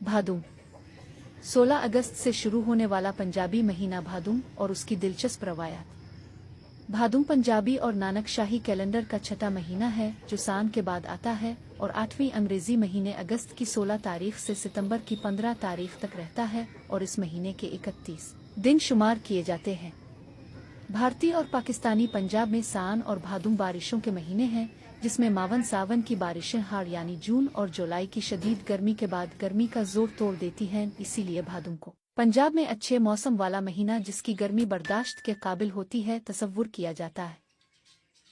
भादुं 16 अगस्त से शुरू होने वाला पंजाबी महीना भादुं और उसकी दिलचस्प रवायत। भादुं पंजाबी और नानक शाही कैलेंडर का छठा महीना है जो सान के बाद आता है और 8वीं अंग्रेजी महीने अगस्त की 16 तारीख से सितंबर की 15 तारीख तक रहता है और इस महीने के 31 दिन शुमार किए जाते हैं। भारतीय और पाकिस्तानी पंजाब में सान और भादुं बारिशों के महीने हैं जिसमें मावन सावन की बारिशें हाड़ यानी जून और जुलाई की शदीद गर्मी के बाद गर्मी का जोर तोड़ देती हैं। इसीलिए भादुं को पंजाब में अच्छे मौसम वाला महीना जिसकी गर्मी बर्दाश्त के काबिल होती है तसव्वुर किया जाता है।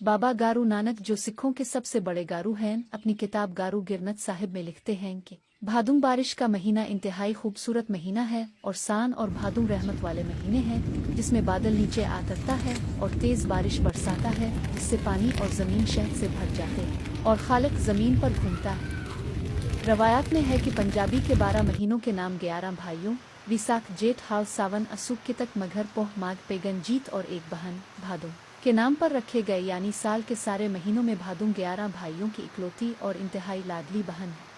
बाबा गारू नानक जो सिखों के सबसे बड़े गारू हैं अपनी किताब गारू गिरनत साहिब में लिखते हैं कि भादुं बारिश का महीना इंतहाई खूबसूरत महीना है और सान और भादुं रहमत वाले महीने हैं जिसमें बादल नीचे आतरता है और तेज बारिश बरसाता है जिससे पानी और जमीन शहद से भर जाते हैं और खालिक जमीन पर घूमता है। रवायात में है कि पंजाबी के 12 महीनों के नाम 11 भाइयों विसाख जेठ हाल सावन असुक कितक मघर पोह माघ पेगन जीत और एक बहन भादुं के नाम पर रखे गए यानी साल के सारे महीनों में भादुं 11 भाइयों की इकलौती और इंतहाई लाडली बहन है।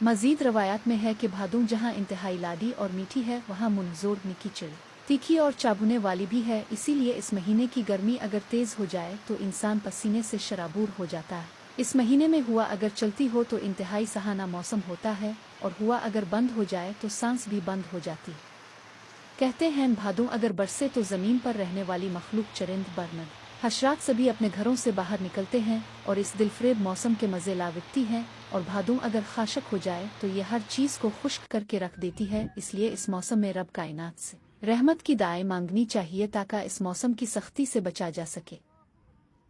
मजीद रवायात में है कि भादुं जहाँ इंतहाई लाडी और मीठी है वहाँ मुनजोर निकी चिड़ तीखी और चाबुने वाली भी है। इसीलिए इस महीने की गर्मी अगर तेज हो जाए तो इंसान पसीने से शराबूर हो जाता है। इस महीने में हुआ अगर चलती हो तो इंतहाई सहाना मौसम होता है और हुआ अगर बंद हो जाए तो सांस भी बंद हो जाती है। कहते हैं भादुं अगर बरसे तो जमीन पर रहने वाली मखलूक चरिंद बरनद हशरात सभी अपने घरों से बाहर निकलते हैं और इस दिलफरेब मौसम के मजे लाविकती हैं। और भादुं अगर खाशक हो जाए तो ये हर चीज को खुश्क करके रख देती है। इसलिए इस मौसम में रब कायनात से रहमत की दुआएं मांगनी चाहिए ताकि इस मौसम की सख्ती से बचा जा सके।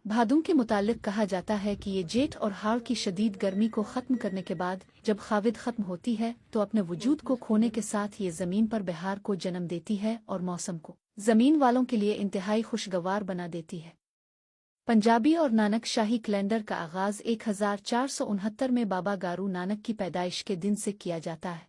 भादुं के मुतालिक कहा जाता है कि ये जेठ और हाड़ की शदीद गर्मी को ख़त्म करने के बाद जब खाविद ख़त्म होती है तो अपने वजूद को खोने के साथ ये ज़मीन पर बहार को जन्म देती है और मौसम को ज़मीन वालों के लिए इंतहाई खुशगवार बना देती है। पंजाबी और नानक शाही कैलेंडर का आगाज़ 1469 में बाबा गारू नानक की पैदाइश के दिन से किया जाता है।